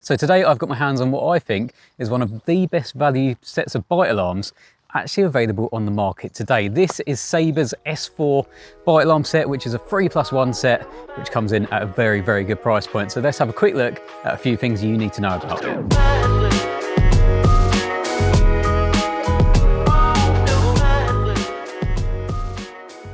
So today I've got my hands on what I think is one of the best value sets of bite alarms actually available on the market today. This is Saber's S4 bite alarm set, which is a 3+1 set, which comes in at a very, very good price point. So let's have a quick look at a few things you need to know about it.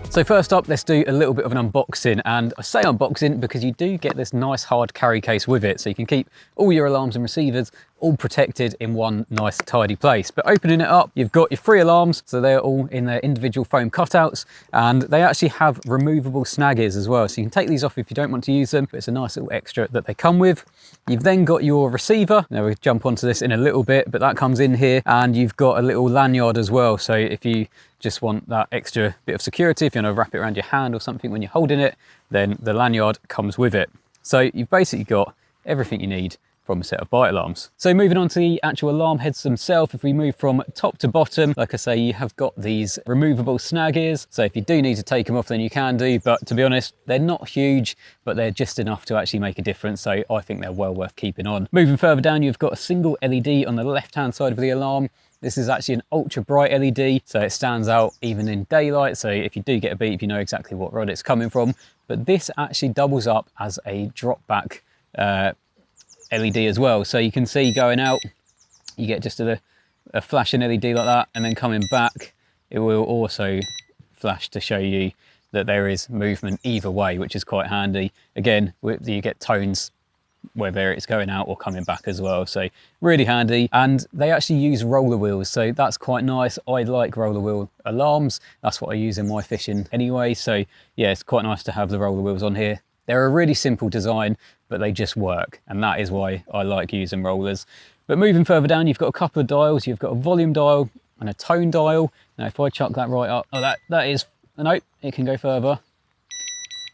So first up, let's do a little bit of an unboxing, and I say unboxing because you do get this nice hard carry case with it, so you can keep all your alarms and receivers all protected in one nice tidy place. But opening it up, you've got your 3 alarms, so they're all in their individual foam cutouts, and they actually have removable snaggies as well, so you can take these off if you don't want to use them, but it's a nice little extra that they come with. You've then got your receiver. Now we'll jump onto this in a little bit, but that comes in here, and you've got a little lanyard as well, so if you just want that extra bit of security, if you want to wrap it around your hand or something when you're holding it, then the lanyard comes with it. So you've basically got everything you need from a set of bite alarms. So moving on to the actual alarm heads themselves, if we move from top to bottom, like I say, you have got these removable snag ears. So if you do need to take them off, then you can do, but to be honest, they're not huge, but they're just enough to actually make a difference. So I think they're well worth keeping on. Moving further down, you've got a single LED on the left-hand side of the alarm. This is actually an ultra bright LED, so it stands out even in daylight. So if you do get a beep, you know exactly what rod it's coming from. But this actually doubles up as a drop back LED as well. So you can see going out, you get just a flashing LED like that, and then coming back, it will also flash to show you that there is movement either way, which is quite handy. Again, you get tones whether it's going out or coming back as well, so really handy. And they actually use roller wheels, so that's quite nice. I like roller wheel alarms, that's what I use in my fishing anyway, so yeah, it's quite nice to have the roller wheels on here. They're a really simple design, but they just work, and that is why I like using rollers. But moving further down, you've got a couple of dials. You've got a volume dial and a tone dial. Now if I chuck that right up, oh, that is, nope, it can go further.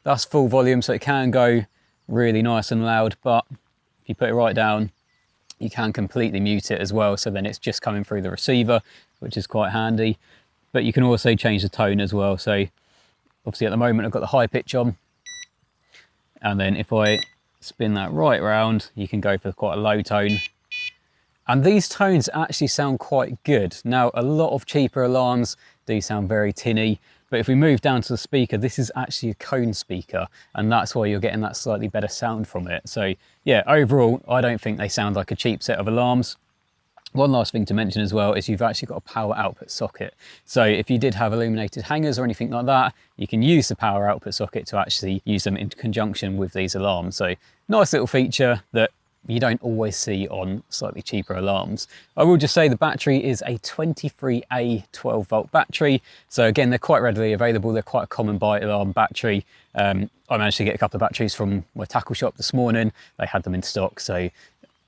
That's full volume, so it can go really nice and loud, but if you put it right down, you can completely mute it as well, so then it's just coming through the receiver, which is quite handy. But you can also change the tone as well, so obviously at the moment I've got the high pitch on, and then if I spin that right round, you can go for quite a low tone, and these tones actually sound quite good. Now a lot of cheaper alarms do sound very tinny, but if we move down to the speaker, this is actually a cone speaker, and that's why you're getting that slightly better sound from it. So yeah, overall, I don't think they sound like a cheap set of alarms. One last thing to mention as well is you've actually got a power output socket. So if you did have illuminated hangers or anything like that, you can use the power output socket to actually use them in conjunction with these alarms. So nice little feature that you don't always see on slightly cheaper alarms. I will just say the battery is a 23A 12-volt battery. So again, they're quite readily available. They're quite a common bite alarm battery. I managed to get a couple of batteries from my tackle shop this morning. They had them in stock. So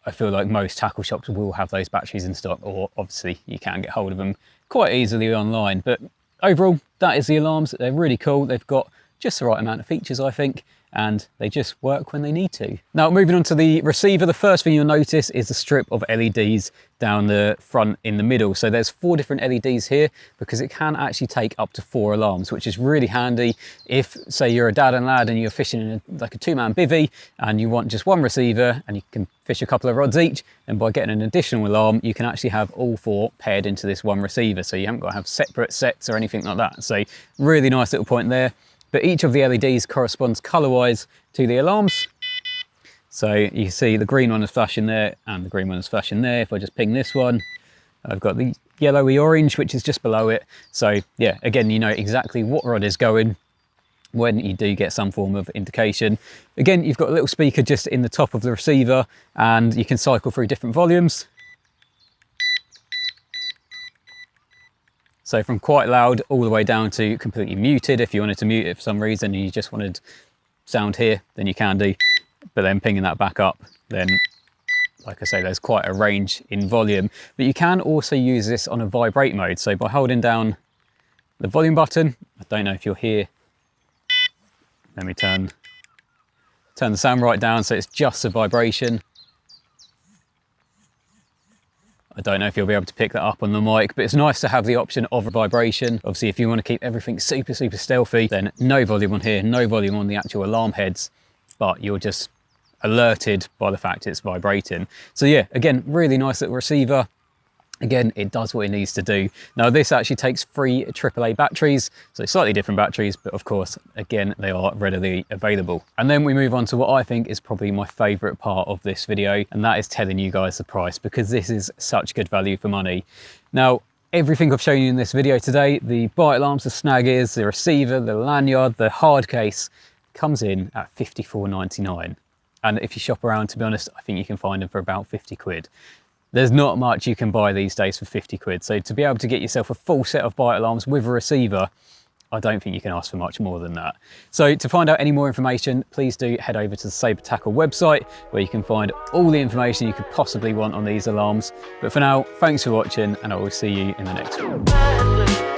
I feel like most tackle shops will have those batteries in stock, or obviously you can get hold of them quite easily online. But overall, that is the alarms. They're really cool. They've got just the right amount of features, I think, and they just work when they need to. Now moving on to the receiver, the first thing you'll notice is the strip of LEDs down the front in the middle. So there's 4 different LEDs here because it can actually take up to 4 alarms, which is really handy. If say you're a dad and lad and you're fishing in like a 2-man bivvy and you want just one receiver and you can fish a couple of rods each, and by getting an additional alarm, you can actually have all 4 paired into this one receiver. So you haven't got to have separate sets or anything like that. So really nice little point there. But each of the LEDs corresponds color-wise to the alarms. So you can see the green one is flashing there and the green one is flashing there. If I just ping this one, I've got the yellowy orange, which is just below it. So yeah, again, you know exactly what rod is going when you do get some form of indication. Again, you've got a little speaker just in the top of the receiver, and you can cycle through different volumes. So from quite loud all the way down to completely muted. If you wanted to mute it for some reason and you just wanted sound here, then you can do. But then pinging that back up, then like I say, there's quite a range in volume. But you can also use this on a vibrate mode. So by holding down the volume button, I don't know if you'll hear, let me turn the sound right down so it's just a vibration. I don't know if you'll be able to pick that up on the mic, but it's nice to have the option of a vibration. Obviously, if you want to keep everything super, super stealthy, then no volume on here, no volume on the actual alarm heads, but you'll just alerted by the fact it's vibrating. So yeah, again, really nice little receiver. Again, it does what it needs to do. Now this actually takes 3 AAA batteries, so slightly different batteries, but of course, again, they are readily available. And then we move on to what I think is probably my favorite part of this video, and that is telling you guys the price, because this is such good value for money. Now, everything I've shown you in this video today, the bite alarms, the snag ears, the receiver, the lanyard, the hard case, comes in at £54.99. And if you shop around, to be honest, I think you can find them for about 50 quid. There's not much you can buy these days for 50 quid. So to be able to get yourself a full set of bite alarms with a receiver, I don't think you can ask for much more than that. So to find out any more information, please do head over to the Saber Tackle website, where you can find all the information you could possibly want on these alarms. But for now, thanks for watching, and I will see you in the next one.